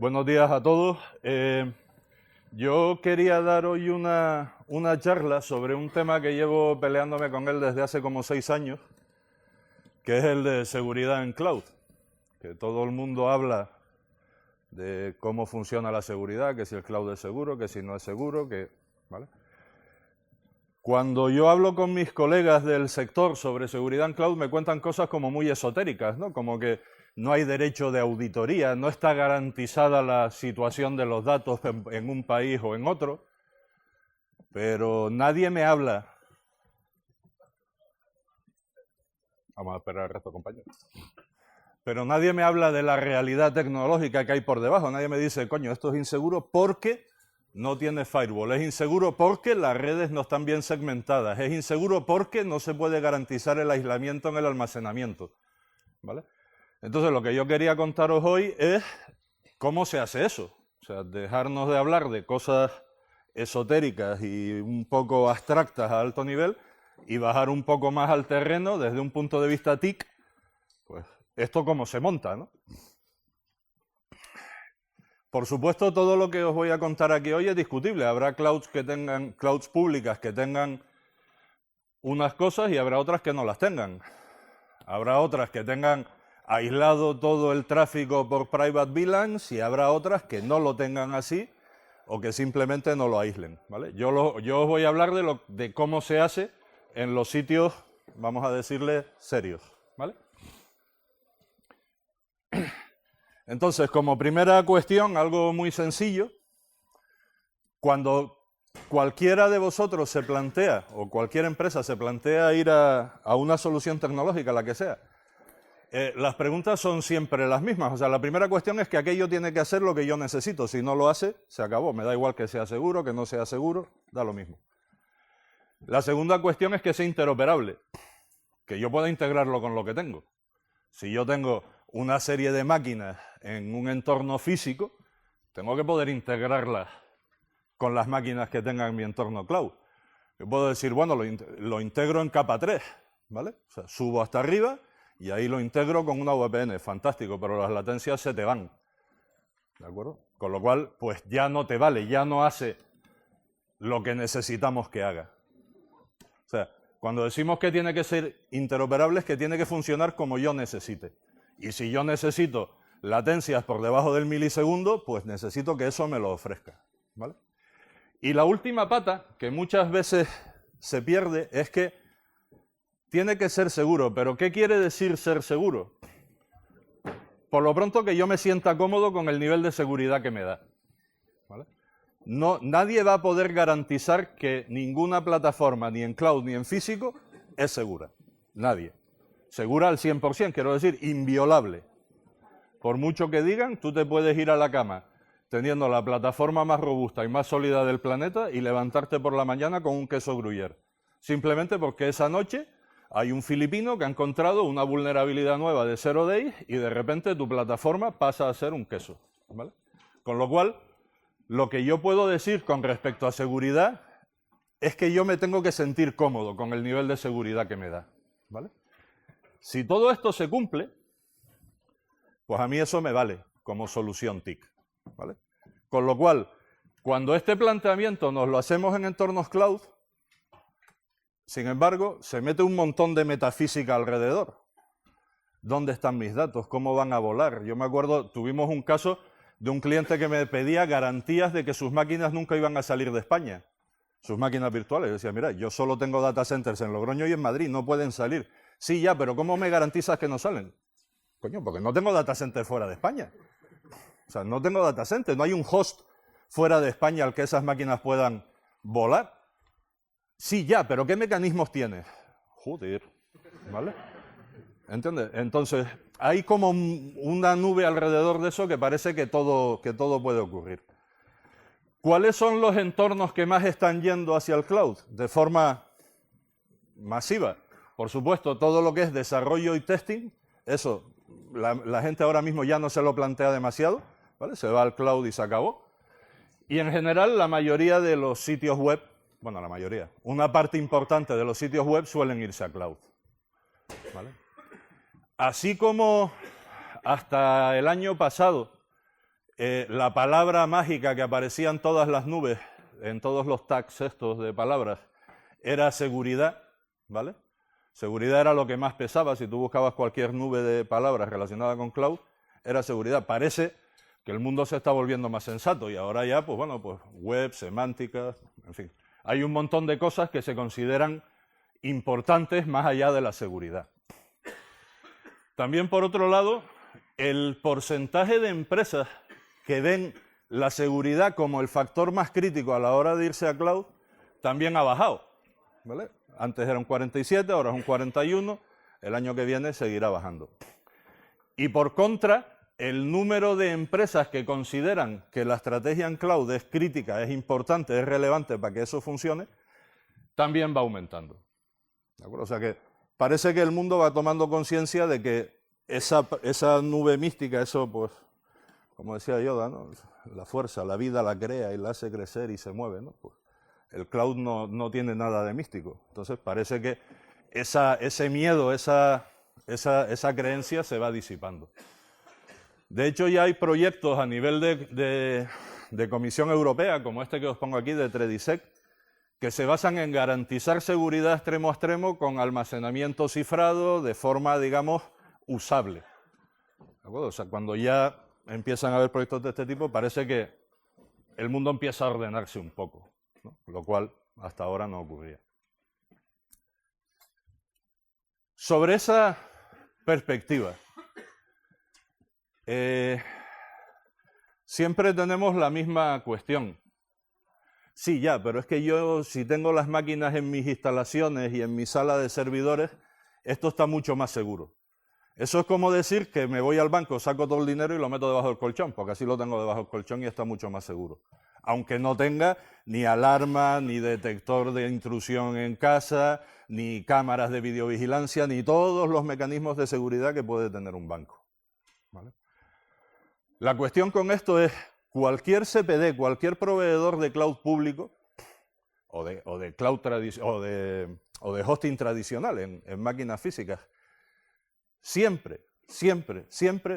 Buenos días a todos. Yo quería dar hoy una charla sobre un tema que llevo peleándome con él desde hace como 6 años, que es el de seguridad en cloud. Que todo el mundo habla de cómo funciona la seguridad, que si el cloud es seguro, que si no es seguro, ¿vale? Cuando yo hablo con mis colegas del sector sobre seguridad en cloud me cuentan cosas como muy esotéricas, ¿no? Como que no hay derecho de auditoría, no está garantizada la situación de los datos en un país o en otro, pero nadie me habla. Vamos a esperar al resto, compañeros. Pero nadie me habla de la realidad tecnológica que hay por debajo. Nadie me dice, coño, esto es inseguro porque no tiene firewall. Es inseguro porque las redes no están bien segmentadas. Es inseguro porque no se puede garantizar el aislamiento en el almacenamiento, ¿vale? Entonces, lo que yo quería contaros hoy es cómo se hace eso. O sea, dejarnos de hablar de cosas esotéricas y un poco abstractas a alto nivel y bajar un poco más al terreno desde un punto de vista TIC, pues esto cómo se monta, ¿no? Por supuesto, todo lo que os voy a contar aquí hoy es discutible. Habrá clouds públicas que tengan unas cosas y habrá otras que no las tengan. Habrá otras que tengan aislado todo el tráfico por private VLANs y habrá otras que no lo tengan así o que simplemente no lo aíslen, ¿vale? Yo os voy a hablar de cómo se hace en los sitios, vamos a decirle, serios, ¿vale? Entonces, como primera cuestión, algo muy sencillo, cuando cualquiera de vosotros se plantea, o cualquier empresa se plantea ir a una solución tecnológica, la que sea, las preguntas son siempre las mismas. O sea, la primera cuestión es que aquello tiene que hacer lo que yo necesito. Si no lo hace, se acabó. Me da igual que sea seguro, que no sea seguro, da lo mismo. La segunda cuestión es que sea interoperable, que yo pueda integrarlo con lo que tengo. Si yo tengo una serie de máquinas en un entorno físico, tengo que poder integrarlas con las máquinas que tenga en mi entorno cloud. Yo puedo decir, bueno, lo integro en capa 3, ¿vale? O sea, subo hasta arriba y ahí lo integro con una VPN, fantástico, pero las latencias se te van, ¿de acuerdo? Con lo cual, pues ya no te vale, ya no hace lo que necesitamos que haga. O sea, cuando decimos que tiene que ser interoperable es que tiene que funcionar como yo necesite. Y si yo necesito latencias por debajo del milisegundo, pues necesito que eso me lo ofrezca, ¿vale? Y la última pata, que muchas veces se pierde, es que tiene que ser seguro. ¿Pero qué quiere decir ser seguro? Por lo pronto que yo me sienta cómodo con el nivel de seguridad que me da, ¿vale? Nadie va a poder garantizar que ninguna plataforma, ni en cloud ni en físico, es segura. Nadie. Segura al 100%, quiero decir, inviolable. Por mucho que digan, tú te puedes ir a la cama teniendo la plataforma más robusta y más sólida del planeta y levantarte por la mañana con un queso gruyère. Simplemente porque esa noche hay un filipino que ha encontrado una vulnerabilidad nueva de 0 days y de repente tu plataforma pasa a ser un queso, ¿vale? Con lo cual, lo que yo puedo decir con respecto a seguridad es que yo me tengo que sentir cómodo con el nivel de seguridad que me da, ¿vale? Si todo esto se cumple, pues a mí eso me vale como solución TIC, ¿vale? Con lo cual, cuando este planteamiento nos lo hacemos en entornos cloud, sin embargo, se mete un montón de metafísica alrededor. ¿Dónde están mis datos? ¿Cómo van a volar? Yo me acuerdo, tuvimos un caso de un cliente que me pedía garantías de que sus máquinas nunca iban a salir de España, sus máquinas virtuales. Yo decía, mira, yo solo tengo data centers en Logroño y en Madrid, no pueden salir. Sí, ya, pero ¿cómo me garantizas que no salen? Coño, porque no tengo data centers fuera de España. O sea, no tengo data centers, no hay un host fuera de España al que esas máquinas puedan volar. Sí, ya, pero ¿qué mecanismos tienes? Joder, ¿vale? ¿Entiendes? Entonces, hay como una nube alrededor de eso que parece que todo puede ocurrir. ¿Cuáles son los entornos que más están yendo hacia el cloud de forma masiva? Por supuesto, todo lo que es desarrollo y testing, eso, la gente ahora mismo ya no se lo plantea demasiado, ¿vale? Se va al cloud y se acabó. Y en general, la mayoría de los sitios web, bueno, la mayoría, una parte importante de los sitios web suelen irse a cloud, ¿vale? Así como hasta el año pasado la palabra mágica que aparecía en todas las nubes, en todos los tags estos de palabras, era seguridad, ¿vale? Seguridad era lo que más pesaba. Si tú buscabas cualquier nube de palabras relacionada con cloud, era seguridad. Parece que el mundo se está volviendo más sensato y ahora ya, pues bueno, pues web, semántica, en fin. Hay un montón de cosas que se consideran importantes más allá de la seguridad. También, por otro lado, el porcentaje de empresas que ven la seguridad como el factor más crítico a la hora de irse a cloud también ha bajado, ¿vale? Antes era un 47, ahora es un 41, el año que viene seguirá bajando. Y por contra, el número de empresas que consideran que la estrategia en cloud es crítica, es importante, es relevante para que eso funcione, también va aumentando. ¿De acuerdo? O sea que parece que el mundo va tomando conciencia de que esa nube mística, eso pues, como decía Yoda, ¿no? La fuerza, la vida la crea y la hace crecer y se mueve, ¿no? Pues el cloud no tiene nada de místico. Entonces parece que ese miedo, esa creencia se va disipando. De hecho, ya hay proyectos a nivel de Comisión Europea, como este que os pongo aquí, de TREDISEC, que se basan en garantizar seguridad extremo a extremo con almacenamiento cifrado de forma, digamos, usable. ¿De acuerdo? O sea, cuando ya empiezan a haber proyectos de este tipo, parece que el mundo empieza a ordenarse un poco, ¿no? Lo cual hasta ahora no ocurría. Sobre esa perspectiva, siempre tenemos la misma cuestión. Sí, ya, pero es que yo, si tengo las máquinas en mis instalaciones y en mi sala de servidores, esto está mucho más seguro. Eso es como decir que me voy al banco, saco todo el dinero y lo meto debajo del colchón, porque así lo tengo debajo del colchón y está mucho más seguro. Aunque no tenga ni alarma, ni detector de intrusión en casa, ni cámaras de videovigilancia, ni todos los mecanismos de seguridad que puede tener un banco. ¿Vale? La cuestión con esto es, cualquier CPD, cualquier proveedor de cloud público, o de cloud o de hosting tradicional en máquinas físicas, siempre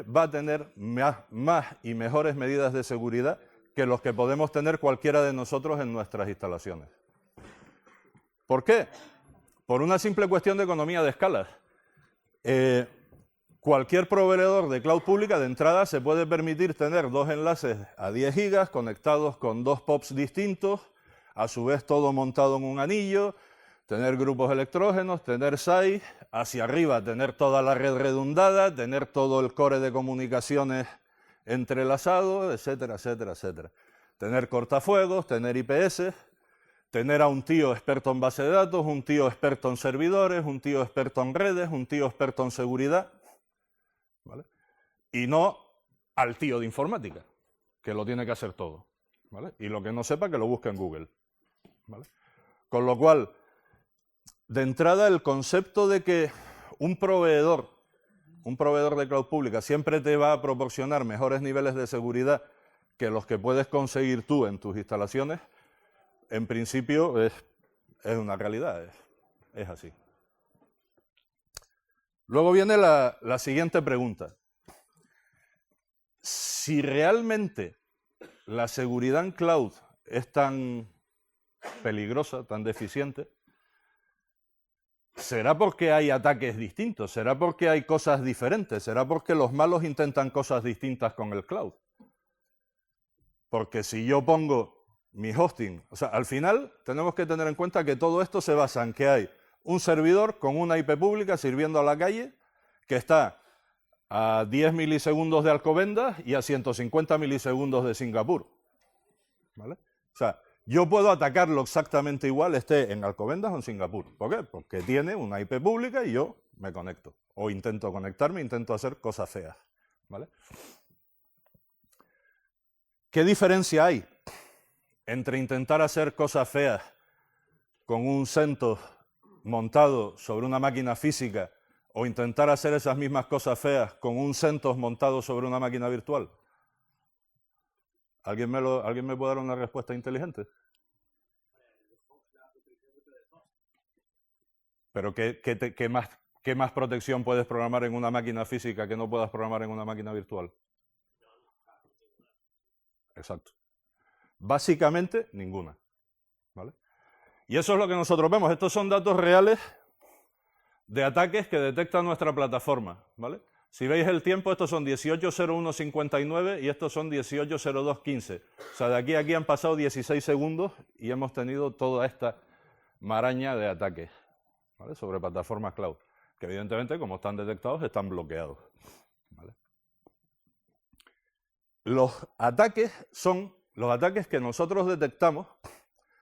va a tener más y mejores medidas de seguridad que los que podemos tener cualquiera de nosotros en nuestras instalaciones. ¿Por qué? Por una simple cuestión de economía de escala. Cualquier proveedor de cloud pública de entrada se puede permitir tener 2 enlaces a 10 gigas conectados con 2 POPs distintos, a su vez todo montado en un anillo, tener grupos electrógenos, tener SAI, hacia arriba tener toda la red redundada, tener todo el core de comunicaciones entrelazado, etcétera, etcétera, etcétera. Tener cortafuegos, tener IPS, tener a un tío experto en base de datos, un tío experto en servidores, un tío experto en redes, un tío experto en seguridad, ¿vale? Y no al tío de informática, que lo tiene que hacer todo, ¿vale? Y lo que no sepa, que lo busque en Google, ¿vale? Con lo cual, de entrada, el concepto de que un proveedor de cloud pública siempre te va a proporcionar mejores niveles de seguridad que los que puedes conseguir tú en tus instalaciones, en principio es una realidad, es así. Luego viene la siguiente pregunta. Si realmente la seguridad en cloud es tan peligrosa, tan deficiente, ¿será porque hay ataques distintos? ¿Será porque hay cosas diferentes? ¿Será porque los malos intentan cosas distintas con el cloud? Porque si yo pongo mi hosting, o sea, al final tenemos que tener en cuenta que todo esto se basa en que hay un servidor con una IP pública sirviendo a la calle que está a 10 milisegundos de Alcobendas y a 150 milisegundos de Singapur, ¿vale? O sea, yo puedo atacarlo exactamente igual, esté en Alcobendas o en Singapur. ¿Por qué? Porque tiene una IP pública y yo me conecto. O intento conectarme, intento hacer cosas feas, ¿vale? ¿Qué diferencia hay entre intentar hacer cosas feas con un CentOS montado sobre una máquina física o intentar hacer esas mismas cosas feas con un CentOS montado sobre una máquina virtual? ¿Alguien me puede dar una respuesta inteligente? ¿Pero qué más protección puedes programar en una máquina física que no puedas programar en una máquina virtual? Exacto. Básicamente, ninguna. ¿Vale? Y eso es lo que nosotros vemos. Estos son datos reales de ataques que detecta nuestra plataforma. ¿Vale? Si veis el tiempo, estos son 18:01:59 y estos son 18:02:15. O sea, de aquí a aquí han pasado 16 segundos y hemos tenido toda esta maraña de ataques, ¿vale? Sobre plataformas cloud, que evidentemente, como están detectados, están bloqueados. ¿Vale? Los ataques que nosotros detectamos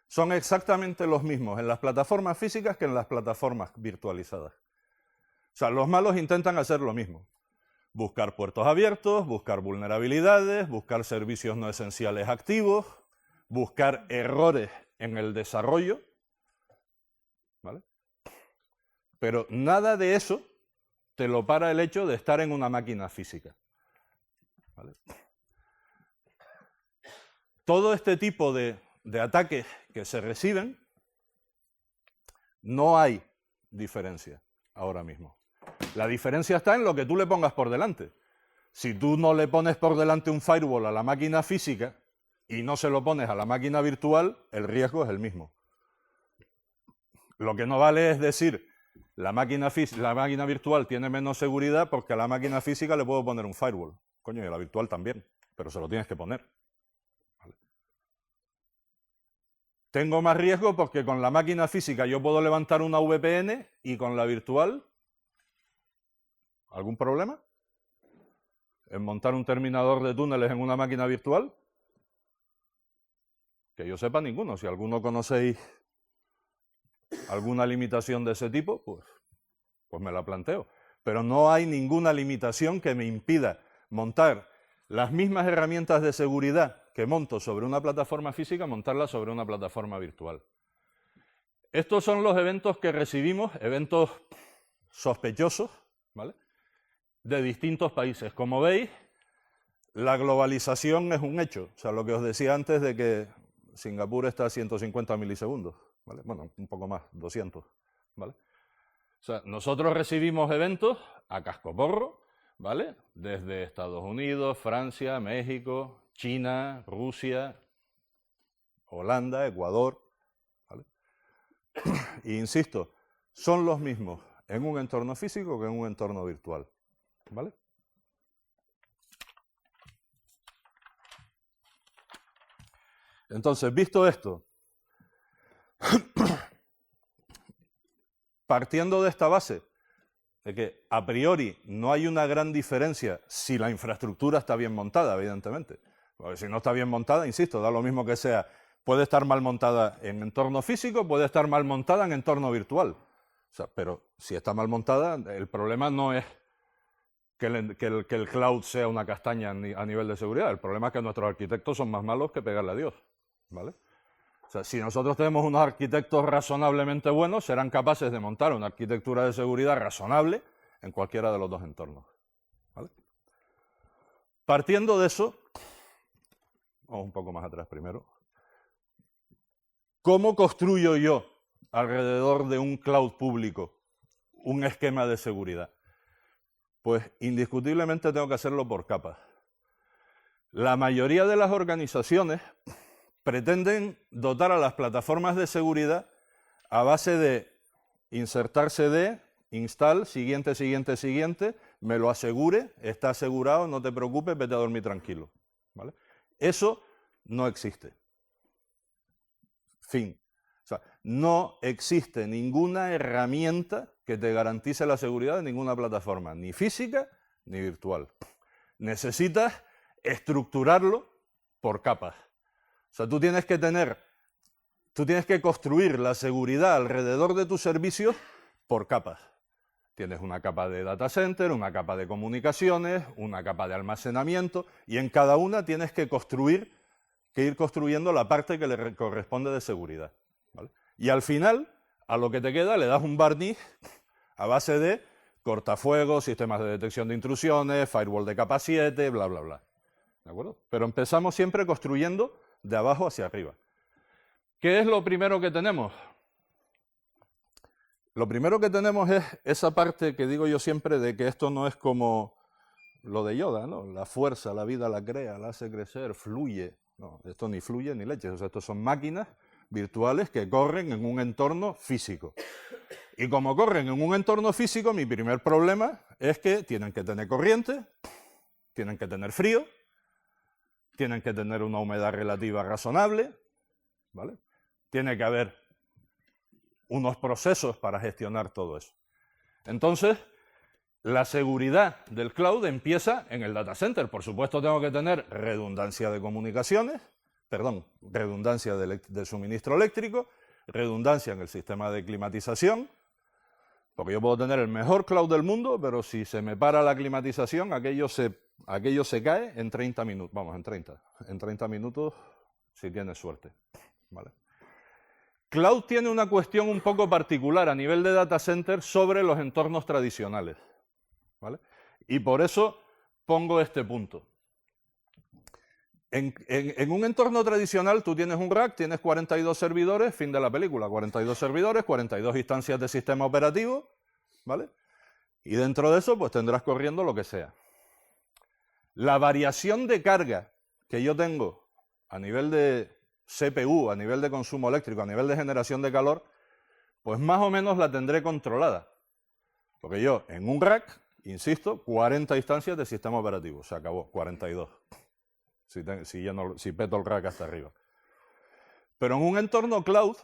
son exactamente los mismos en las plataformas físicas que en las plataformas virtualizadas. O sea, los malos intentan hacer lo mismo. Buscar puertos abiertos, buscar vulnerabilidades, buscar servicios no esenciales activos, buscar errores en el desarrollo, ¿vale? Pero nada de eso te lo para el hecho de estar en una máquina física, ¿vale? Todo este tipo de ataques que se reciben, no hay diferencia ahora mismo. La diferencia está en lo que tú le pongas por delante. Si tú no le pones por delante un firewall a la máquina física y no se lo pones a la máquina virtual, el riesgo es el mismo. Lo que no vale es decir, la máquina virtual tiene menos seguridad porque a la máquina física le puedo poner un firewall. Coño, y a la virtual también, pero se lo tienes que poner. ¿Vale? Tengo más riesgo porque con la máquina física yo puedo levantar una VPN y con la virtual... ¿Algún problema en montar un terminador de túneles en una máquina virtual? Que yo sepa, ninguno. Si alguno conocéis alguna limitación de ese tipo, pues me la planteo. Pero no hay ninguna limitación que me impida montar las mismas herramientas de seguridad que monto sobre una plataforma física, montarlas sobre una plataforma virtual. Estos son los eventos que recibimos, eventos sospechosos, ¿vale?, de distintos países. Como veis, la globalización es un hecho. O sea, lo que os decía antes de que Singapur está a 150 milisegundos, ¿vale? Bueno, un poco más, 200, ¿vale? O sea, nosotros recibimos eventos a cascoporro, ¿vale? Desde Estados Unidos, Francia, México, China, Rusia, Holanda, Ecuador, ¿vale? E insisto, son los mismos en un entorno físico que en un entorno virtual, ¿vale? Entonces, visto esto, partiendo de esta base, de que a priori no hay una gran diferencia si la infraestructura está bien montada, evidentemente. Porque si no está bien montada, insisto, da lo mismo que sea, puede estar mal montada en entorno físico, puede estar mal montada en entorno virtual. O sea, pero si está mal montada, el problema no es que el cloud sea una castaña a nivel de seguridad. El problema es que nuestros arquitectos son más malos que pegarle a Dios, ¿vale? O sea, si nosotros tenemos unos arquitectos razonablemente buenos, serán capaces de montar una arquitectura de seguridad razonable en cualquiera de los dos entornos, ¿vale? Partiendo de eso, vamos un poco más atrás primero. ¿Cómo construyo yo alrededor de un cloud público un esquema de seguridad? Pues indiscutiblemente tengo que hacerlo por capas. La mayoría de las organizaciones pretenden dotar a las plataformas de seguridad a base de insertar CD, install, siguiente, siguiente, siguiente, me lo asegure, está asegurado, no te preocupes, vete a dormir tranquilo, ¿vale? Eso no existe. Fin. O sea, no existe ninguna herramienta que te garantice la seguridad de ninguna plataforma, ni física ni virtual. Necesitas estructurarlo por capas. O sea, tú tienes que construir la seguridad alrededor de tus servicios por capas. Tienes una capa de data center, una capa de comunicaciones, una capa de almacenamiento, y en cada una tienes que ir construyendo la parte que le corresponde de seguridad, ¿vale? Y al final, a lo que te queda, le das un barniz a base de cortafuegos, sistemas de detección de intrusiones, firewall de capa 7, bla, bla, bla. ¿De acuerdo? Pero empezamos siempre construyendo de abajo hacia arriba. ¿Qué es lo primero que tenemos? Lo primero que tenemos es esa parte que digo yo siempre de que esto no es como lo de Yoda, ¿no? La fuerza, la vida la crea, la hace crecer, fluye, No, esto ni fluye ni leches. O sea, estos son máquinas virtuales que corren en un entorno físico. Y como corren en un entorno físico, mi primer problema es que tienen que tener corriente, tienen que tener frío, tienen que tener una humedad relativa razonable, ¿vale? Tiene que haber unos procesos para gestionar todo eso. Entonces, la seguridad del cloud empieza en el data center. Por supuesto, tengo que tener redundancia de comunicaciones, redundancia de suministro eléctrico, redundancia en el sistema de climatización, porque yo puedo tener el mejor cloud del mundo, pero si se me para la climatización, aquello se cae en 30 minutos. Vamos, en 30 minutos si tienes suerte, ¿vale? Cloud tiene una cuestión un poco particular a nivel de data center sobre los entornos tradicionales, ¿vale? Y por eso pongo este punto. En un entorno tradicional tú tienes un rack, tienes 42 servidores, fin de la película, 42 servidores, 42 instancias de sistema operativo, ¿vale? Y dentro de eso pues tendrás corriendo lo que sea. La variación de carga que yo tengo a nivel de CPU, a nivel de consumo eléctrico, a nivel de generación de calor, pues más o menos la tendré controlada. Porque yo en un rack, insisto, 40 instancias de sistema operativo, se acabó, 42. Si peto el rack hasta arriba. Pero en un entorno cloud,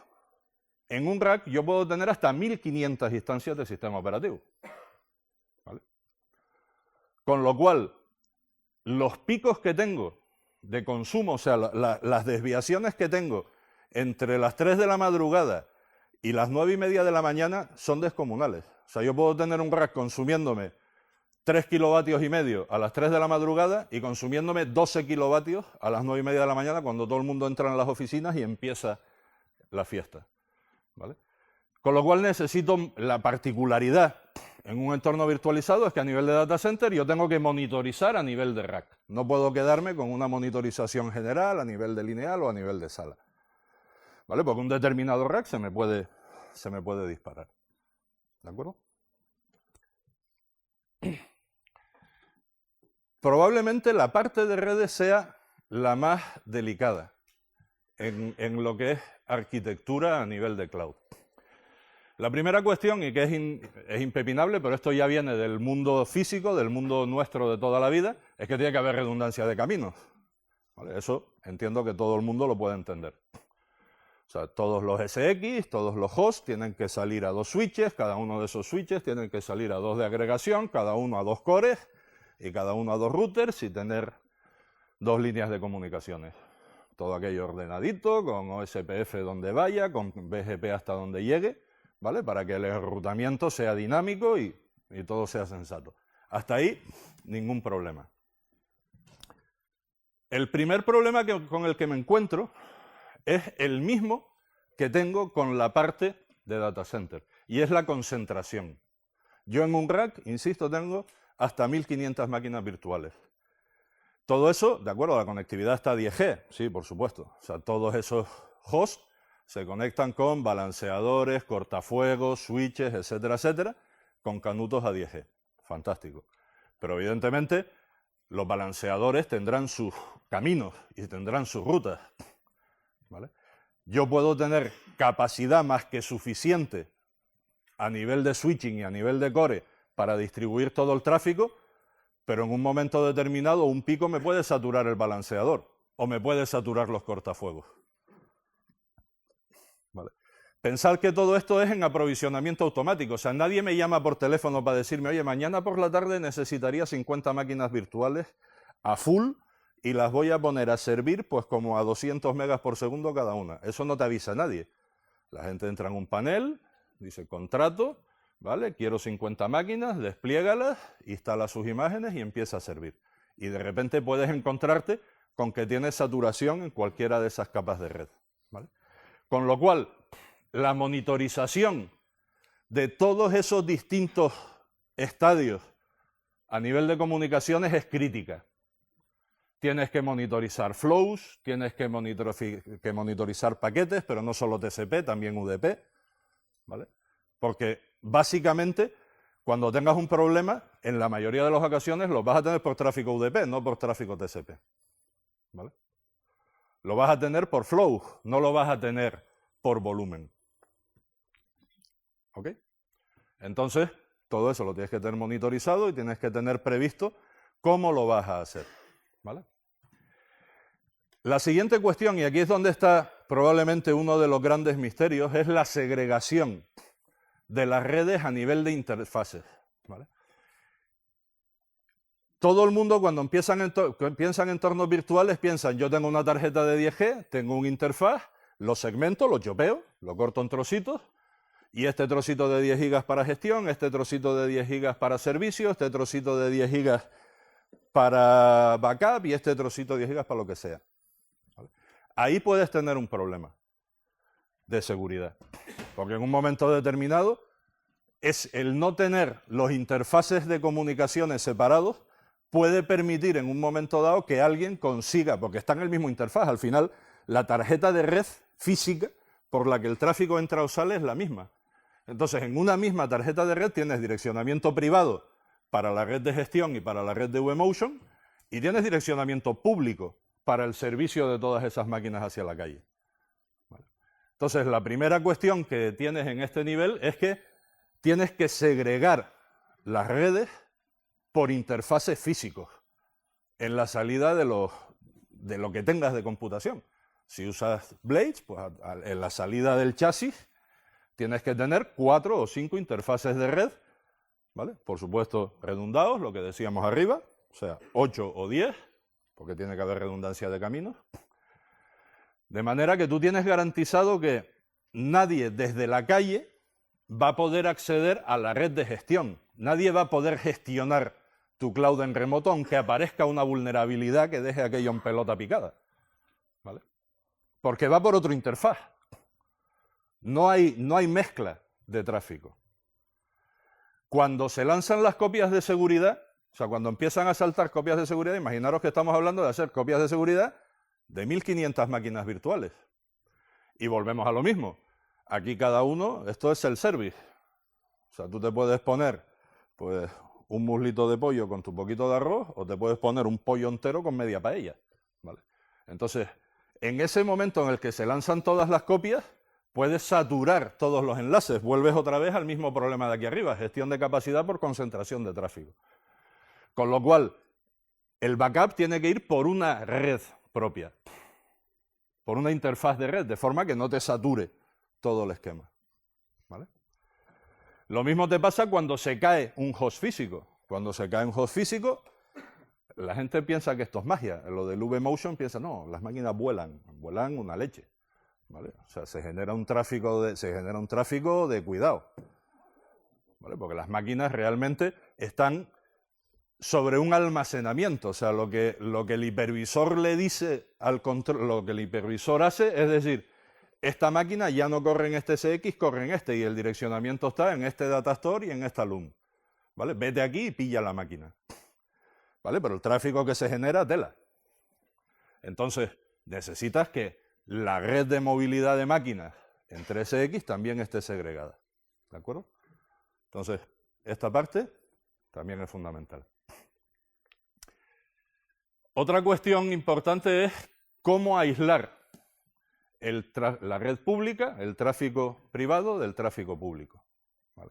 en un rack yo puedo tener hasta 1500 instancias de sistema operativo, ¿vale? Con lo cual, los picos que tengo de consumo, o sea, las desviaciones que tengo entre las 3 de la madrugada y las 9:30 de la mañana son descomunales. O sea, yo puedo tener un rack consumiéndome 3 kilovatios y medio a las 3 de la madrugada y consumiéndome 12 kilovatios a las 9:30 de la mañana cuando todo el mundo entra en las oficinas y empieza la fiesta, ¿vale? Con lo cual necesito la particularidad en un entorno virtualizado es que a nivel de data center yo tengo que monitorizar a nivel de rack. No puedo quedarme con una monitorización general a nivel de lineal o a nivel de sala, ¿vale? Porque un determinado rack se me puede disparar, ¿de acuerdo? Probablemente la parte de redes sea la más delicada en lo que es arquitectura a nivel de cloud. La primera cuestión, y que es impepinable, pero esto ya viene del mundo físico, del mundo nuestro de toda la vida, es que tiene que haber redundancia de caminos, ¿vale? Eso entiendo que todo el mundo lo puede entender. O sea, todos los SX, todos los hosts tienen que salir a 2 switches, cada uno de esos switches tienen que salir a 2 de agregación, cada uno a 2 cores y cada uno a 2 routers y tener 2 líneas de comunicaciones. Todo aquello ordenadito, con OSPF donde vaya, con BGP hasta donde llegue, ¿vale? Para que el enrutamiento sea dinámico y todo sea sensato. Hasta ahí, ningún problema. El primer problema con el que me encuentro es el mismo que tengo con la parte de data center, y es la concentración. Yo en un rack, insisto, tengo hasta 1500 máquinas virtuales. Todo eso, de acuerdo, la conectividad está a 10G, sí, por supuesto. O sea, todos esos hosts se conectan con balanceadores, cortafuegos, switches, etcétera, etcétera, con canutos a 10G. Fantástico. Pero evidentemente los balanceadores tendrán sus caminos y tendrán sus rutas, ¿vale? Yo puedo tener capacidad más que suficiente a nivel de switching y a nivel de core para distribuir todo el tráfico, pero en un momento determinado un pico me puede saturar el balanceador o me puede saturar los cortafuegos. ¿Vale? Pensad que todo esto es en aprovisionamiento automático. O sea, nadie me llama por teléfono para decirme, oye, mañana por la tarde necesitaría 50 máquinas virtuales a full y las voy a poner a servir pues como a 200 megas por segundo cada una. Eso no te avisa nadie. La gente entra en un panel, dice contrato, ¿vale? Quiero 50 máquinas, despliégalas, instala sus imágenes y empieza a servir. Y de repente puedes encontrarte con que tienes saturación en cualquiera de esas capas de red, ¿vale? Con lo cual, la monitorización de todos esos distintos estadios a nivel de comunicaciones es crítica. Tienes que monitorizar flows, tienes que monitorizar paquetes, pero no solo TCP, también UDP, ¿vale? Porque básicamente, cuando tengas un problema, en la mayoría de las ocasiones lo vas a tener por tráfico UDP, no por tráfico TCP, ¿vale? Lo vas a tener por flow, no lo vas a tener por volumen. ¿Ok? Entonces, todo eso lo tienes que tener monitorizado y tienes que tener previsto cómo lo vas a hacer. ¿Vale? La siguiente cuestión, y aquí es donde está probablemente uno de los grandes misterios, es la segregación de las redes a nivel de interfaces. ¿Vale? Todo el mundo cuando piensan en entornos virtuales piensan, yo tengo una tarjeta de 10G, tengo un interfaz, los segmento, los chopeo, lo corto en trocitos, y este trocito de 10 gigas para gestión, este trocito de 10 gigas para servicio, este trocito de 10 gigas para backup y este trocito de 10 gigas para lo que sea. ¿Vale? Ahí puedes tener un problema de seguridad, porque en un momento determinado es el no tener los interfaces de comunicaciones separados puede permitir en un momento dado que alguien consiga, porque está en el mismo interfaz, al final la tarjeta de red física por la que el tráfico entra o sale es la misma. Entonces, en una misma tarjeta de red tienes direccionamiento privado para la red de gestión y para la red de vMotion y tienes direccionamiento público para el servicio de todas esas máquinas hacia la calle. ¿Vale? Entonces, la primera cuestión que tienes en este nivel es que tienes que segregar las redes por interfaces físicos en la salida de lo que tengas de computación. Si usas Blades, pues en la salida del chasis tienes que tener 4 o 5 interfaces de red, ¿vale? Por supuesto, redundados, lo que decíamos arriba, o sea, 8 o 10, porque tiene que haber redundancia de caminos. De manera que tú tienes garantizado que nadie desde la calle va a poder acceder a la red de gestión. Nadie va a poder gestionar tu cloud en remoto aunque aparezca una vulnerabilidad que deje aquello en pelota picada. ¿Vale? Porque va por otra interfaz. No hay mezcla de tráfico. Cuando se lanzan las copias de seguridad, o sea, cuando empiezan a saltar copias de seguridad, imaginaros que estamos hablando de hacer copias de seguridad de 1500 máquinas virtuales. Y volvemos a lo mismo. Aquí cada uno, esto es el service. O sea, tú te puedes poner pues, un muslito de pollo con tu poquito de arroz o te puedes poner un pollo entero con media paella. ¿Vale? Entonces, en ese momento en el que se lanzan todas las copias, puedes saturar todos los enlaces. Vuelves otra vez al mismo problema de aquí arriba, gestión de capacidad por concentración de tráfico. Con lo cual, el backup tiene que ir por una red propia, por una interfaz de red, de forma que no te sature todo el esquema. ¿Vale? Lo mismo te pasa cuando se cae un host físico. Cuando se cae un host físico, la gente piensa que esto es magia. Lo del vMotion piensa, no, las máquinas vuelan una leche. ¿Vale? O sea, se genera un tráfico de cuidado. ¿Vale? Porque las máquinas realmente están sobre un almacenamiento. O sea, lo que el hipervisor le dice al control, lo que el hipervisor hace es decir, esta máquina ya no corre en este CX, corre en este, y el direccionamiento está en este datastore y en esta LUN. ¿Vale? Vete aquí y pilla la máquina. ¿Vale? Pero el tráfico que se genera, tela. Entonces, necesitas que la red de movilidad de máquinas entre SX también esté segregada. ¿De acuerdo? Entonces, esta parte también es fundamental. Otra cuestión importante es cómo aislar la red pública, el tráfico privado del tráfico público. ¿Vale?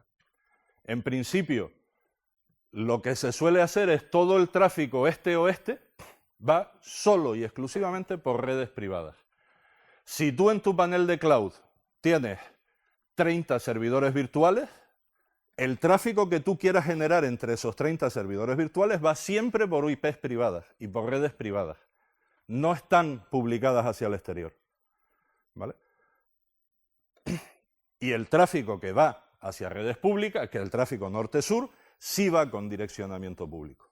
En principio, lo que se suele hacer es todo el tráfico este-oeste va solo y exclusivamente por redes privadas. Si tú en tu panel de cloud tienes 30 servidores virtuales, el tráfico que tú quieras generar entre esos 30 servidores virtuales va siempre por IPs privadas y por redes privadas. No están publicadas hacia el exterior. ¿Vale? Y el tráfico que va hacia redes públicas, que es el tráfico norte-sur, sí va con direccionamiento público.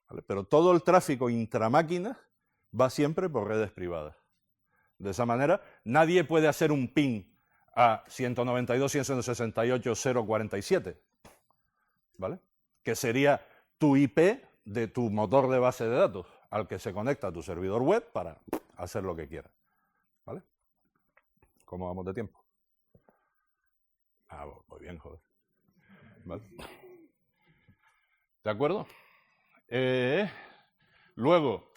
¿Vale? Pero todo el tráfico intramáquinas va siempre por redes privadas. De esa manera, nadie puede hacer un ping a 192.168.047, ¿vale? Que sería tu IP de tu motor de base de datos, al que se conecta a tu servidor web para hacer lo que quiera. ¿Vale? ¿Cómo vamos de tiempo? Ah, pues bien, joder. ¿Vale? ¿De acuerdo? Luego,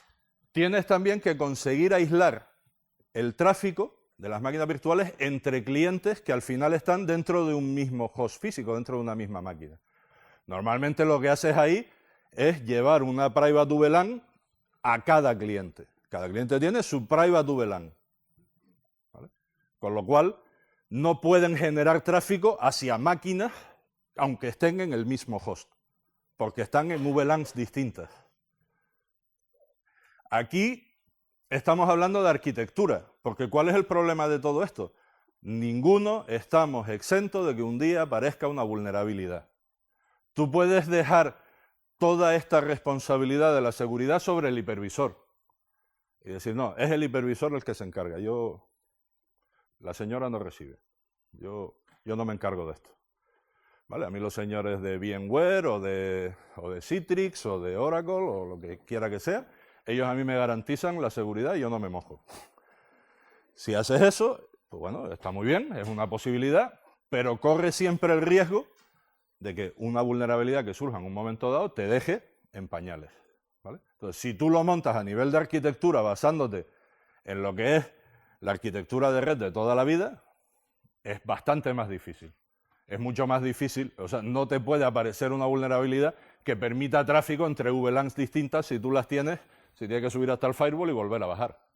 tienes también que conseguir aislar el tráfico de las máquinas virtuales entre clientes que al final están dentro de un mismo host físico, dentro de una misma máquina. Normalmente lo que haces ahí es llevar una private VLAN a cada cliente. Cada cliente tiene su private VLAN. ¿Vale? Con lo cual, no pueden generar tráfico hacia máquinas aunque estén en el mismo host, porque están en VLANs distintas. Aquí estamos hablando de arquitectura, porque ¿cuál es el problema de todo esto? Ninguno estamos exentos de que un día aparezca una vulnerabilidad. Tú puedes dejar toda esta responsabilidad de la seguridad sobre el hipervisor y decir, no, es el hipervisor el que se encarga, la señora no recibe, yo no me encargo de esto. ¿Vale? A mí los señores de VMware o de Citrix o de Oracle o lo que quiera que sea, ellos a mí me garantizan la seguridad y yo no me mojo. Si haces eso, pues bueno, está muy bien, es una posibilidad, pero corre siempre el riesgo de que una vulnerabilidad que surja en un momento dado te deje en pañales. ¿Vale? Entonces, si tú lo montas a nivel de arquitectura basándote en lo que es la arquitectura de red de toda la vida, es bastante más difícil. Es mucho más difícil, o sea, no te puede aparecer una vulnerabilidad que permita tráfico entre VLANs distintas si tú las tienes, si tienes que subir hasta el firewall y volver a bajar.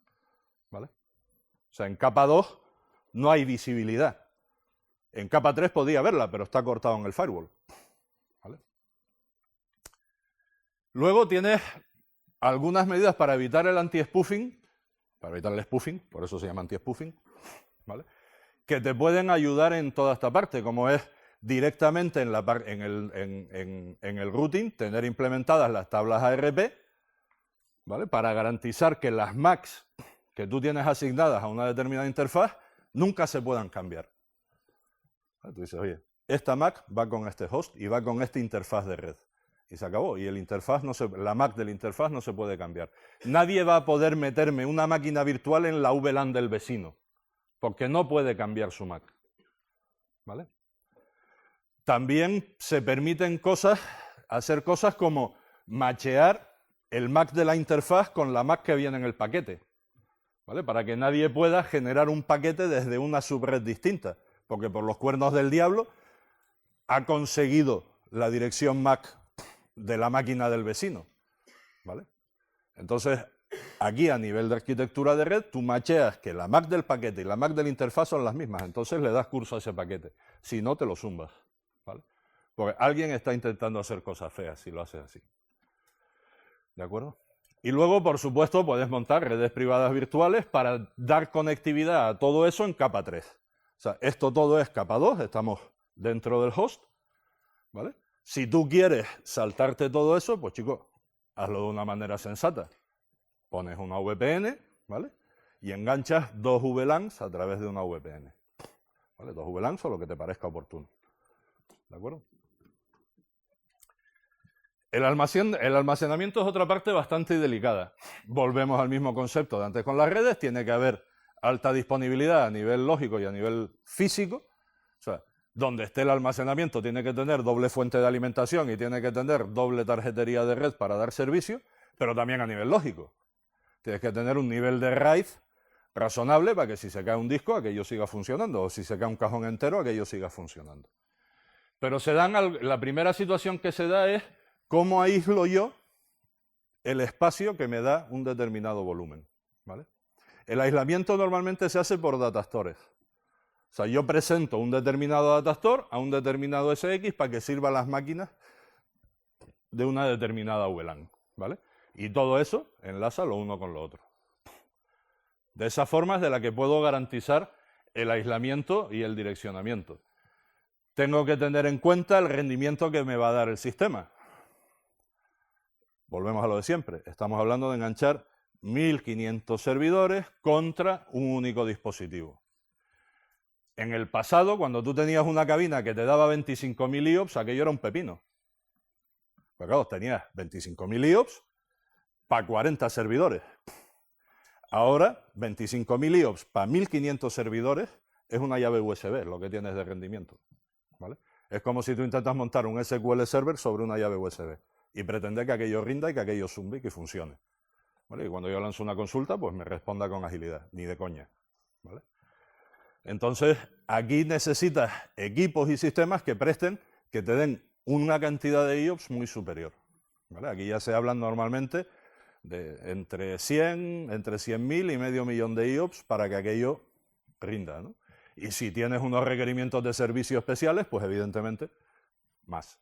¿Vale? O sea, en capa 2 no hay visibilidad. En capa 3 podía haberla, pero está cortado en el firewall. ¿Vale? Luego tienes algunas medidas para evitar el anti-spoofing, para evitar el spoofing, por eso se llama anti-spoofing, ¿vale? Que te pueden ayudar en toda esta parte, como es directamente en el routing, tener implementadas las tablas ARP, ¿vale? Para garantizar que las MACs que tú tienes asignadas a una determinada interfaz nunca se puedan cambiar. ¿Vale? Tú dices, oye, esta MAC va con este host y va con esta interfaz de red. Y se acabó. Y la MAC del interfaz no se puede cambiar. Nadie va a poder meterme una máquina virtual en la VLAN del vecino, porque no puede cambiar su MAC. ¿Vale? También se permiten hacer cosas como machear el MAC de la interfaz con la MAC que viene en el paquete, ¿vale? Para que nadie pueda generar un paquete desde una subred distinta, porque por los cuernos del diablo ha conseguido la dirección MAC de la máquina del vecino, ¿vale? Entonces, aquí a nivel de arquitectura de red, tú macheas que la MAC del paquete y la MAC de la interfaz son las mismas, entonces le das curso a ese paquete, si no te lo zumbas, ¿vale? Porque alguien está intentando hacer cosas feas si lo haces así. ¿De acuerdo? Y luego, por supuesto, puedes montar redes privadas virtuales para dar conectividad a todo eso en capa 3. O sea, esto todo es capa 2, estamos dentro del host, ¿vale? Si tú quieres saltarte todo eso, pues chicos, hazlo de una manera sensata. Pones una VPN, ¿vale? Y enganchas 2 VLANs a través de una VPN. ¿Vale? 2 VLANs o lo que te parezca oportuno. ¿De acuerdo? El almacenamiento es otra parte bastante delicada. Volvemos al mismo concepto de antes con las redes. Tiene que haber alta disponibilidad a nivel lógico y a nivel físico. O sea, donde esté el almacenamiento tiene que tener doble fuente de alimentación y tiene que tener doble tarjetería de red para dar servicio, pero también a nivel lógico. Tienes que tener un nivel de RAID razonable para que si se cae un disco, aquello siga funcionando, o si se cae un cajón entero, aquello siga funcionando. Pero la primera situación que se da es cómo aíslo yo el espacio que me da un determinado volumen, ¿vale? El aislamiento normalmente se hace por datastores. O sea, yo presento un determinado datastore a un determinado SX para que sirva a las máquinas de una determinada VLAN, ¿vale? Y todo eso enlaza lo uno con lo otro. De esa forma es de la que puedo garantizar el aislamiento y el direccionamiento. Tengo que tener en cuenta el rendimiento que me va a dar el sistema. Volvemos a lo de siempre. Estamos hablando de enganchar 1500 servidores contra un único dispositivo. En el pasado, cuando tú tenías una cabina que te daba 25.000 IOPS, aquello era un pepino. Pues claro, tenías 25.000 IOPS para 40 servidores. Ahora, 25.000 IOPS para 1.500 servidores es una llave USB, lo que tienes de rendimiento, ¿vale? Es como si tú intentas montar un SQL Server sobre una llave USB y pretender que aquello rinda y que aquello zumbe y que funcione. ¿vale? Y cuando yo lanzo una consulta, pues me responda con agilidad, ni de coña, ¿vale? Entonces, aquí necesitas equipos y sistemas que que te den una cantidad de IOPS muy superior, ¿vale? Aquí ya se hablan normalmente de entre 100.000 y medio millón de IOPS para que aquello rinda, ¿no? Y si tienes unos requerimientos de servicios especiales, pues evidentemente más.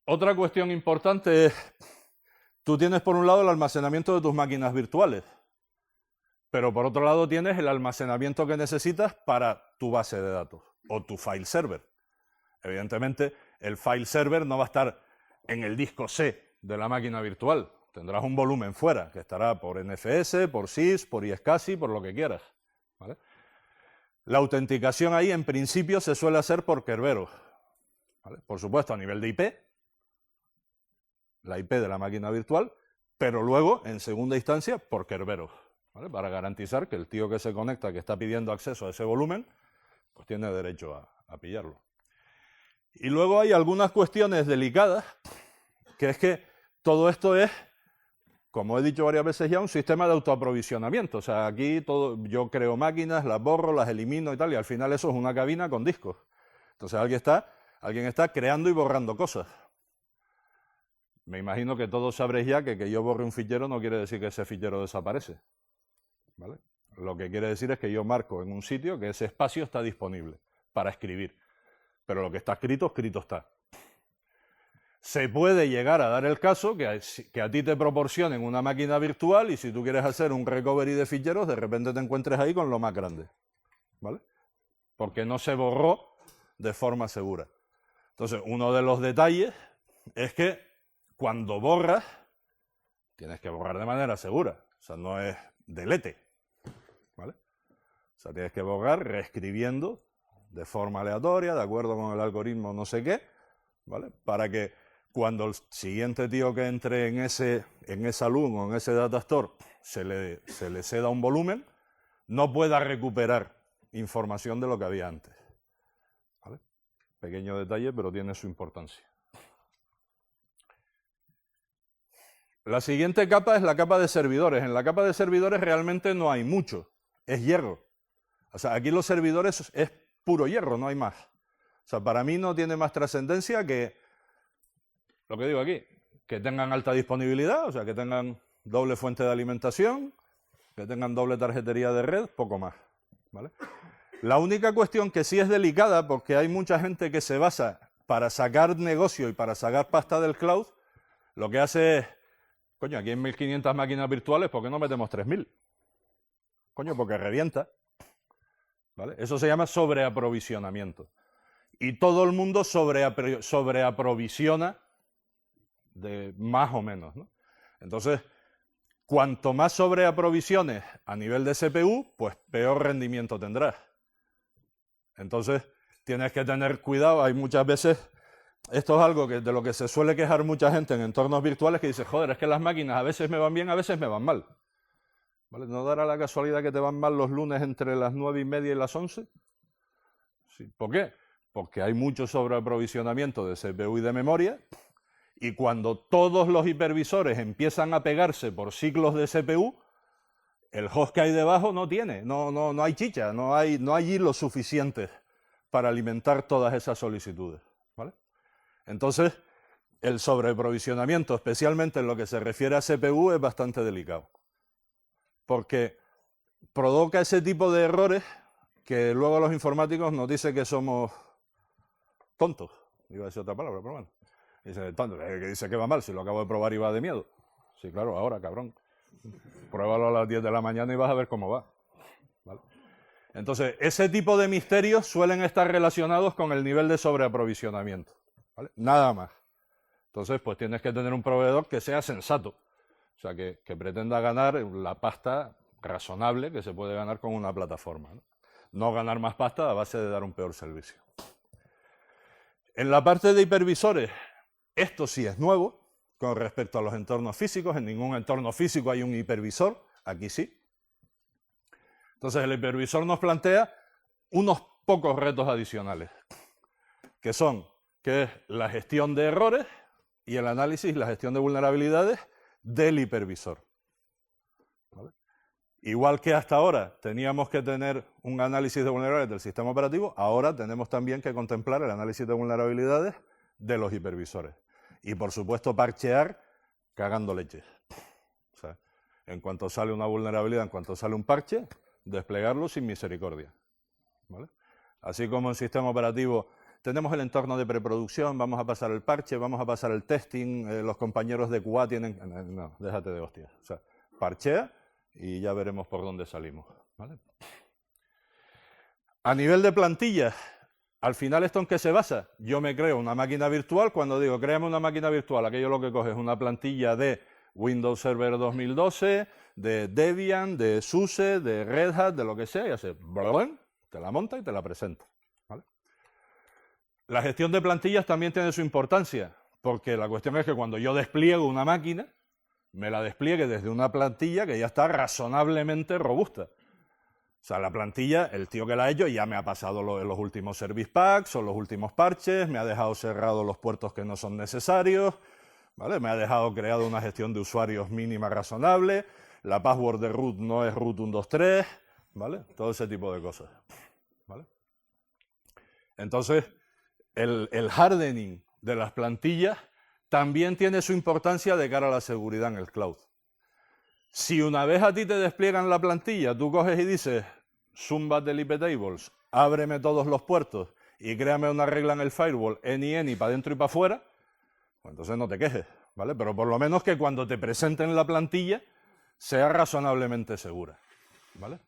Otra cuestión importante es, tú tienes por un lado el almacenamiento de tus máquinas virtuales, pero por otro lado tienes el almacenamiento que necesitas para tu base de datos o tu file server. Evidentemente, el file server no va a estar en el disco C de la máquina virtual. Tendrás un volumen fuera, que estará por NFS, por SYS, por iSCSI, por lo que quieras, ¿vale? La autenticación ahí, en principio, se suele hacer por Kerberos, ¿vale? Por supuesto, a nivel de IP, la IP de la máquina virtual, pero luego, en segunda instancia, por Kerberos, ¿vale? Para garantizar que el tío que se conecta, que está pidiendo acceso a ese volumen, pues tiene derecho a pillarlo. Y luego hay algunas cuestiones delicadas, que es que todo esto es, como he dicho varias veces ya, un sistema de autoaprovisionamiento. O sea, aquí yo creo máquinas, las borro, las elimino y tal, y al final eso es una cabina con discos. Entonces alguien está creando y borrando cosas. Me imagino que todos sabréis ya que yo borre un fichero no quiere decir que ese fichero desaparece, ¿vale? Lo que quiere decir es que yo marco en un sitio que ese espacio está disponible para escribir. Pero lo que está escrito, escrito está. Se puede llegar a dar el caso que a ti te proporcionen una máquina virtual y si tú quieres hacer un recovery de ficheros, de repente te encuentres ahí con lo más grande, ¿vale? Porque no se borró de forma segura. Entonces, uno de los detalles es que cuando borras, tienes que borrar de manera segura. O sea, no es delete, ¿vale? O sea, tienes que borrar reescribiendo de forma aleatoria, de acuerdo con el algoritmo no sé qué, ¿vale? Para que cuando el siguiente tío que entre en esa LUN o en ese data store se le ceda un volumen, no pueda recuperar información de lo que había antes, ¿vale? Pequeño detalle, pero tiene su importancia. La siguiente capa es la capa de servidores. En la capa de servidores realmente no hay mucho, es hierro. O sea, aquí los servidores es puro hierro, no hay más. O sea, para mí no tiene más trascendencia que lo que digo aquí, que tengan alta disponibilidad, o sea, que tengan doble fuente de alimentación, que tengan doble tarjetería de red, poco más, ¿vale? La única cuestión que sí es delicada, porque hay mucha gente que se basa para sacar negocio y para sacar pasta del cloud, lo que hace es, coño, aquí hay 1.500 máquinas virtuales, ¿por qué no metemos 3.000? Coño, porque revienta, ¿vale? Eso se llama sobreaprovisionamiento. Y todo el mundo sobreaprovisiona de más o menos, ¿no? Entonces, cuanto más sobreaprovisiones a nivel de CPU, pues peor rendimiento tendrás. Entonces, tienes que tener cuidado. Hay muchas veces, esto es algo de lo que se suele quejar mucha gente en entornos virtuales, que dice, joder, es que las máquinas a veces me van bien, a veces me van mal, ¿vale? ¿No dará la casualidad que te van mal los lunes entre las 9:30 y las 11? Sí. ¿Por qué? Porque hay mucho sobreaprovisionamiento de CPU y de memoria, y cuando todos los hipervisores empiezan a pegarse por ciclos de CPU, el host que hay debajo no hay chicha, no hay hilos suficientes para alimentar todas esas solicitudes, ¿vale? Entonces, el sobreprovisionamiento, especialmente en lo que se refiere a CPU, es bastante delicado, porque provoca ese tipo de errores que luego los informáticos nos dicen que somos tontos. Iba a decir otra palabra, pero bueno. Dice que va mal, si lo acabo de probar y va de miedo. Sí, claro, ahora, cabrón. Pruébalo a las 10 de la mañana y vas a ver cómo va, ¿vale? Entonces, ese tipo de misterios suelen estar relacionados con el nivel de sobreaprovisionamiento, ¿vale? Nada más. Entonces, pues tienes que tener un proveedor que sea sensato, o sea, que pretenda ganar la pasta razonable que se puede ganar con una plataforma, ¿no? No ganar más pasta a base de dar un peor servicio. En la parte de hipervisores, esto sí es nuevo con respecto a los entornos físicos. En ningún entorno físico hay un hipervisor, aquí sí. Entonces el hipervisor nos plantea unos pocos retos adicionales, que es la gestión de errores y el análisis y la gestión de vulnerabilidades del hipervisor. ¿Vale? Igual que hasta ahora teníamos que tener un análisis de vulnerabilidades del sistema operativo, ahora tenemos también que contemplar el análisis de vulnerabilidades de los hipervisores. Y por supuesto parchear cagando leches. O sea, en cuanto sale una vulnerabilidad, en cuanto sale un parche, desplegarlo sin misericordia. ¿Vale? Así como en sistema operativo tenemos el entorno de preproducción, vamos a pasar el parche, vamos a pasar el testing, los compañeros de QA tienen... No, déjate de hostias. O sea, parchea y ya veremos por dónde salimos. ¿Vale? A nivel de plantillas, al final, ¿esto en qué se basa? Yo me creo una máquina virtual. Cuando digo créame una máquina virtual, aquello lo que coge es una plantilla de Windows Server 2012, de Debian, de SUSE, de Red Hat, de lo que sea, y hace te la monta y te la presenta. ¿Vale? La gestión de plantillas también tiene su importancia, porque la cuestión es que cuando yo despliego una máquina, me la despliegue desde una plantilla que ya está razonablemente robusta. O sea, la plantilla, el tío que la ha hecho ya me ha pasado los últimos service packs o los últimos parches, me ha dejado cerrados los puertos que no son necesarios, ¿vale? Me ha dejado creado una gestión de usuarios mínima razonable, la password de root no es root 123, ¿vale? Todo ese tipo de cosas, ¿vale? Entonces, el hardening de las plantillas también tiene su importancia de cara a la seguridad en el cloud. Si una vez a ti te despliegan la plantilla, tú coges y dices, Zumba del IP tables, ábreme todos los puertos y créame una regla en el firewall, any, para adentro y para afuera, pues entonces no te quejes, ¿vale? Pero por lo menos que cuando te presenten la plantilla sea razonablemente segura, ¿vale?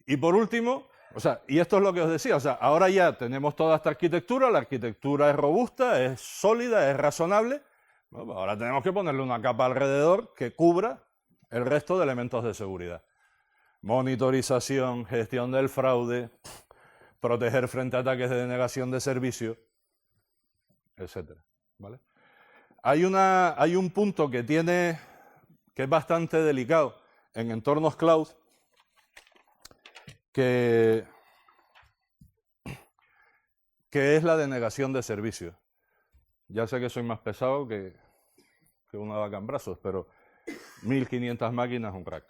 Y por último, o sea, y esto es lo que os decía, o sea, ahora ya tenemos toda esta arquitectura, la arquitectura es robusta, es sólida, es razonable. Bueno, ahora tenemos que ponerle una capa alrededor que cubra el resto de elementos de seguridad. Monitorización, gestión del fraude, proteger frente a ataques de denegación de servicio, etc. ¿Vale? Hay un punto que es bastante delicado en entornos cloud, que es la denegación de servicio. Ya sé que soy más pesado que una vaca en brazos, pero 1500 máquinas es un crack,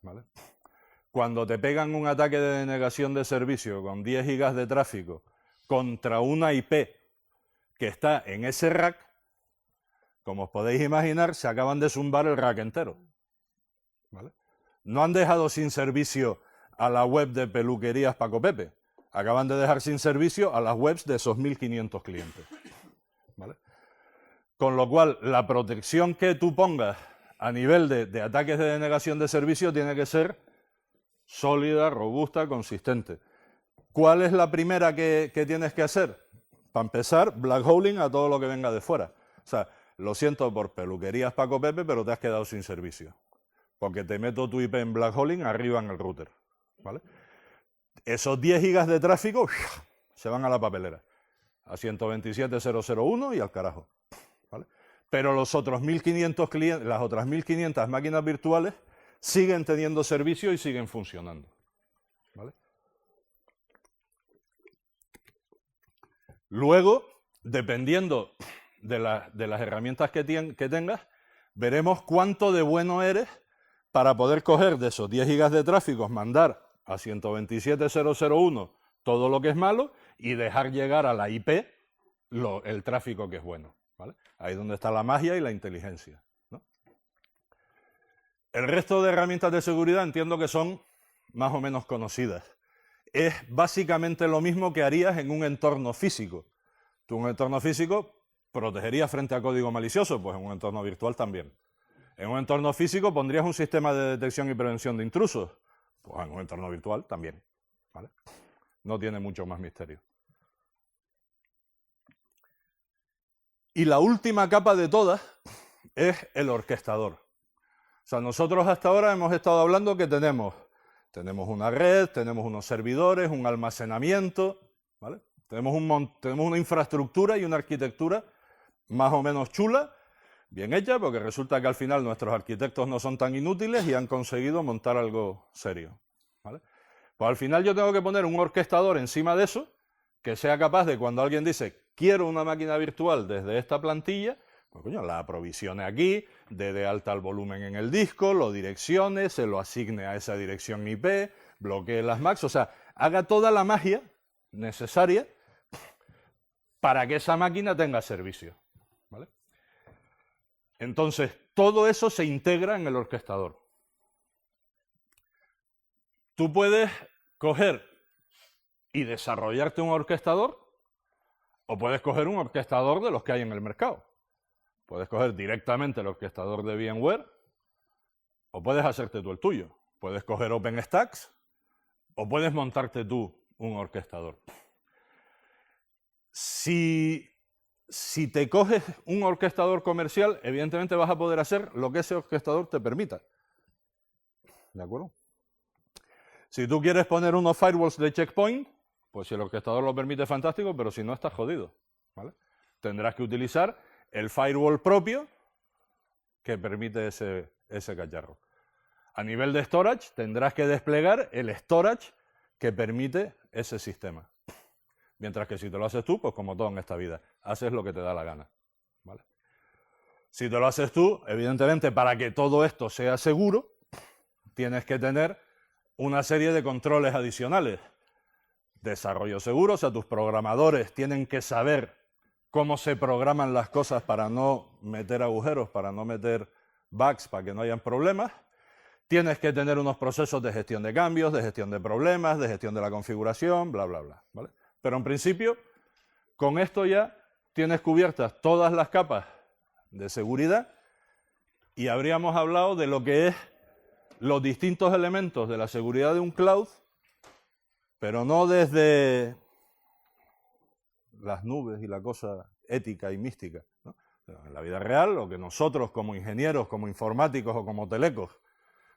¿vale? Cuando te pegan un ataque de denegación de servicio con 10 gigas de tráfico contra una IP que está en ese rack, como os podéis imaginar, se acaban de zumbar el rack entero, ¿vale? No han dejado sin servicio a la web de peluquerías Paco Pepe, acaban de dejar sin servicio a las webs de esos 1500 clientes, ¿vale? Con lo cual, la protección que tú pongas a nivel de ataques de denegación de servicio tiene que ser sólida, robusta, consistente. ¿Cuál es la primera que tienes que hacer? Para empezar, black holing a todo lo que venga de fuera. O sea, lo siento por peluquerías Paco Pepe, pero te has quedado sin servicio. Porque te meto tu IP en black holing arriba en el router, ¿vale? Esos 10 gigas de tráfico se van a la papelera, a 127.0.0.1 y al carajo, ¿vale? Pero los otros 1500 clientes, las otras 1500 máquinas virtuales siguen teniendo servicio y siguen funcionando, ¿vale? Luego, dependiendo de las herramientas que tengas, veremos cuánto de bueno eres para poder coger de esos 10 gigas de tráfico, mandar a 127.0.0.1 todo lo que es malo y dejar llegar a la IP el tráfico que es bueno, ¿vale? Ahí es donde está la magia y la inteligencia, ¿no? El resto de herramientas de seguridad entiendo que son más o menos conocidas. Es básicamente lo mismo que harías en un entorno físico. Tú en un entorno físico protegerías frente a código malicioso, pues en un entorno virtual también. En un entorno físico pondrías un sistema de detección y prevención de intrusos, pues en un entorno virtual también, ¿vale? No tiene mucho más misterio. Y la última capa de todas es el orquestador. O sea, nosotros hasta ahora hemos estado hablando que tenemos una red, tenemos unos servidores, un almacenamiento, ¿vale? Tenemos una infraestructura y una arquitectura más o menos chula, bien hecha, porque resulta que al final nuestros arquitectos no son tan inútiles y han conseguido montar algo serio, ¿vale? Pues al final yo tengo que poner un orquestador encima de eso que sea capaz de, cuando alguien dice quiero una máquina virtual desde esta plantilla, Pues coño, la aprovisione aquí, dé de alta el volumen en el disco, lo direccione, se lo asigne a esa dirección IP, bloquee las MACs, o sea, haga toda la magia necesaria para que esa máquina tenga servicio, ¿vale? Entonces, todo eso se integra en el orquestador. Tú puedes coger y desarrollarte un orquestador, o puedes coger un orquestador de los que hay en el mercado. Puedes coger directamente el orquestador de VMware, o puedes hacerte tú el tuyo. Puedes coger OpenStack, o puedes montarte tú un orquestador. Si te coges un orquestador comercial, evidentemente vas a poder hacer lo que ese orquestador te permita. ¿De acuerdo? Si tú quieres poner unos firewalls de checkpoint, pues si el orquestador lo permite, fantástico, pero si no, estás jodido, ¿vale? Tendrás que utilizar el firewall propio que permite ese cacharro. A nivel de storage, tendrás que desplegar el storage que permite ese sistema. Mientras que si te lo haces tú, pues como todo en esta vida, haces lo que te da la gana, ¿vale? Si te lo haces tú, evidentemente, para que todo esto sea seguro, tienes que tener una serie de controles adicionales. Desarrollo seguro, o sea, tus programadores tienen que saber cómo se programan las cosas para no meter agujeros, para no meter bugs, para que no hayan problemas. Tienes que tener unos procesos de gestión de cambios, de gestión de problemas, de gestión de la configuración, bla, bla, bla, ¿vale? Pero en principio, con esto ya tienes cubiertas todas las capas de seguridad y habríamos hablado de lo que es los distintos elementos de la seguridad de un cloud, pero no desde las nubes y la cosa ética y mística, ¿no? En la vida real, lo que nosotros como ingenieros, como informáticos o como telecos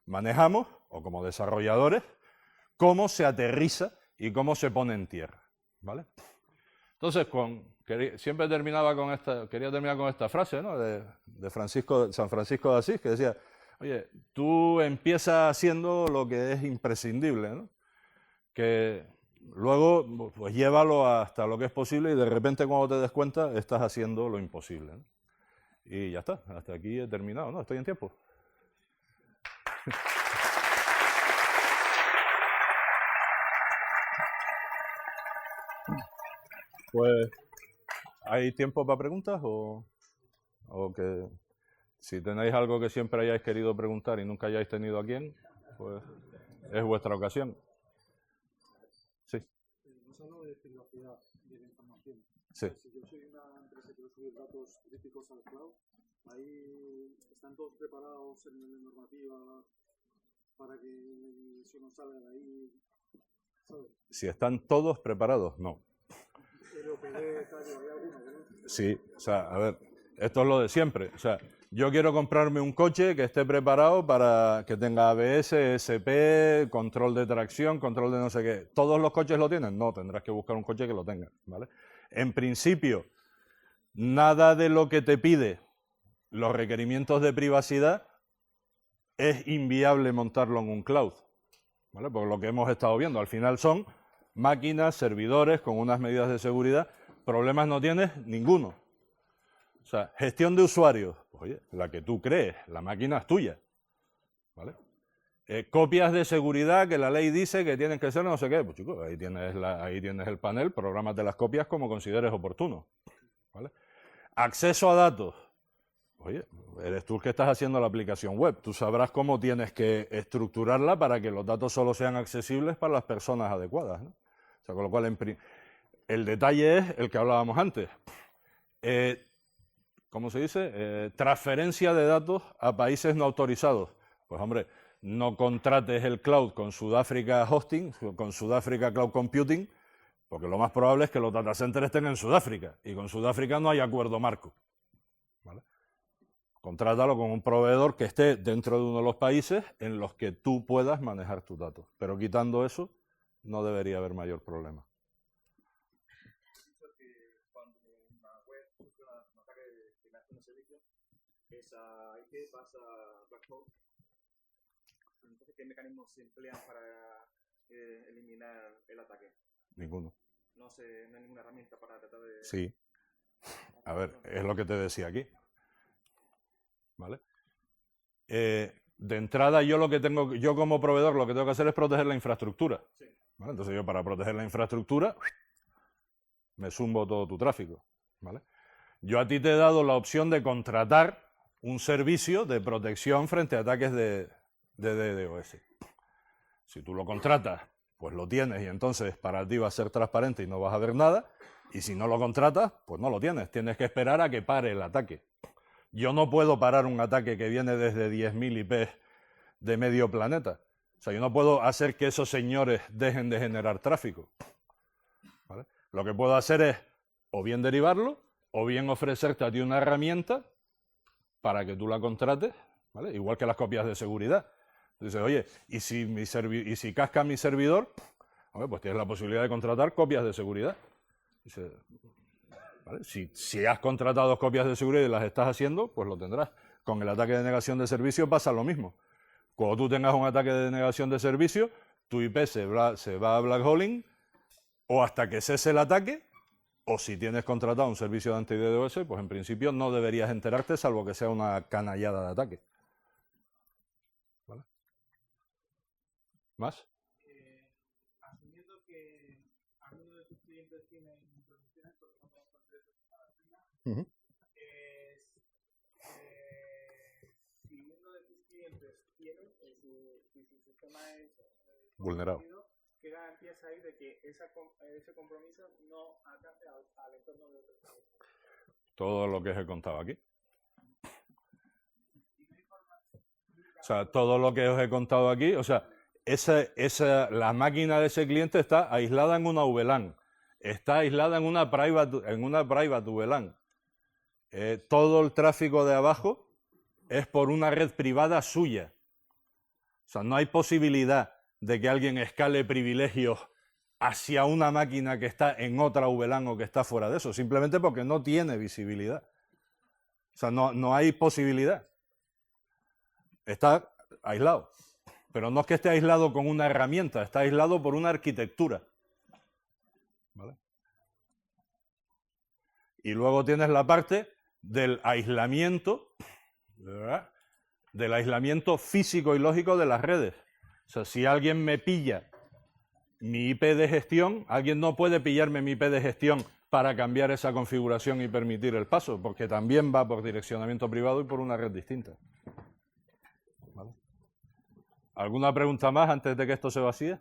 manejamos, o como desarrolladores, cómo se aterriza y cómo se pone en tierra, ¿vale? Entonces, siempre quería terminar con esta frase, ¿no? de San Francisco de Asís, que decía, oye, tú empiezas haciendo lo que es imprescindible, ¿no? Que luego, pues llévalo hasta lo que es posible y de repente cuando te des cuenta estás haciendo lo imposible, ¿no? Y ya está, hasta aquí he terminado, ¿no? Estoy en tiempo. Pues, ¿hay tiempo para preguntas o que si tenéis algo que siempre hayáis querido preguntar y nunca hayáis tenido a quién, pues es vuestra ocasión? Sí. Hemos hablado de privacidad de la información. Sí. Si yo soy una empresa que quiero subir datos críticos al cloud, ahí están todos preparados en la normativa para que eso no salga de ahí, ¿sabes? Si están todos preparados, no. LOPD, tal, ¿hay alguno? Sí, o sea, a ver, esto es lo de siempre. O sea, yo quiero comprarme un coche que esté preparado para que tenga ABS, ESP, control de tracción, control de no sé qué. ¿Todos los coches lo tienen? No, tendrás que buscar un coche que lo tenga, ¿vale? En principio, nada de lo que te pide los requerimientos de privacidad es inviable montarlo en un cloud, ¿vale? Porque lo que hemos estado viendo, al final son máquinas, servidores con unas medidas de seguridad. Problemas no tienes ninguno. O sea, gestión de usuarios, pues, oye, la que tú crees, la máquina es tuya, ¿vale? Copias de seguridad que la ley dice que tienen que ser no sé qué, pues chicos, ahí tienes el panel, prográmate las copias como consideres oportuno, ¿vale? Acceso a datos, oye, eres tú el que estás haciendo la aplicación web, tú sabrás cómo tienes que estructurarla para que los datos solo sean accesibles para las personas adecuadas, ¿no? O sea, con lo cual el detalle es el que hablábamos antes. ¿Cómo se dice? Transferencia de datos a países no autorizados. Pues hombre, no contrates el cloud con Sudáfrica Hosting, con Sudáfrica Cloud Computing, porque lo más probable es que los data centers estén en Sudáfrica, y con Sudáfrica no hay acuerdo marco, ¿vale? Contrátalo con un proveedor que esté dentro de uno de los países en los que tú puedas manejar tus datos. Pero quitando eso, no debería haber mayor problema. Esa IP pasa black box. Entonces, ¿qué mecanismos se emplean para eliminar el ataque? Ninguno. No hay ninguna herramienta para tratar de... Sí. A ver, es lo que te decía aquí. ¿vale? De entrada, yo como proveedor lo que tengo que hacer es proteger la infraestructura. Sí. ¿Vale? Entonces yo para proteger la infraestructura me zumbo todo tu tráfico. ¿Vale? Yo a ti te he dado la opción de contratar un servicio de protección frente a ataques de DDoS. Si tú lo contratas, pues lo tienes y entonces para ti va a ser transparente y no vas a ver nada. Y si no lo contratas, pues no lo tienes. Tienes que esperar a que pare el ataque. Yo no puedo parar un ataque que viene desde 10.000 IPs de medio planeta. O sea, yo no puedo hacer que esos señores dejen de generar tráfico. ¿Vale? Lo que puedo hacer es o bien derivarlo o bien ofrecerte a ti una herramienta para que tú la contrates, ¿vale? Igual que las copias de seguridad. Dices, oye, ¿y si casca mi servidor? Hombre, pues tienes la posibilidad de contratar copias de seguridad. Dice, ¿vale? Si has contratado copias de seguridad y las estás haciendo, pues lo tendrás. Con el ataque de negación de servicio pasa lo mismo. Cuando tú tengas un ataque de negación de servicio, tu IP se va a blackholing o hasta que cese el ataque, o si tienes contratado un servicio de anti-DDoS, pues en principio no deberías enterarte salvo que sea una canallada de ataque. ¿Vale? ¿Más? Asumiendo que alguno de tus clientes tiene introducciones, porque no conozco empresas para la China, si uno de tus clientes tiene, si su sistema es vulnerado, ¿qué garantías hay de que ese compromiso no alcance al entorno de otros países? Todo lo que os he contado aquí. O sea, todo lo que os he contado aquí, o sea, la máquina de ese cliente está aislada en una VLAN, está aislada en una private VLAN. Todo el tráfico de abajo es por una red privada suya. O sea, no hay posibilidad de que alguien escale privilegios hacia una máquina que está en otra VLAN o que está fuera de eso, simplemente porque no tiene visibilidad. O sea, no hay posibilidad. Está aislado. Pero no es que esté aislado con una herramienta, está aislado por una arquitectura. ¿Vale? Y luego tienes la parte del aislamiento, ¿verdad? Del aislamiento físico y lógico de las redes. O sea, si alguien me pilla mi IP de gestión, alguien no puede pillarme mi IP de gestión para cambiar esa configuración y permitir el paso, porque también va por direccionamiento privado y por una red distinta. ¿Vale? ¿Alguna pregunta más antes de que esto se vacíe?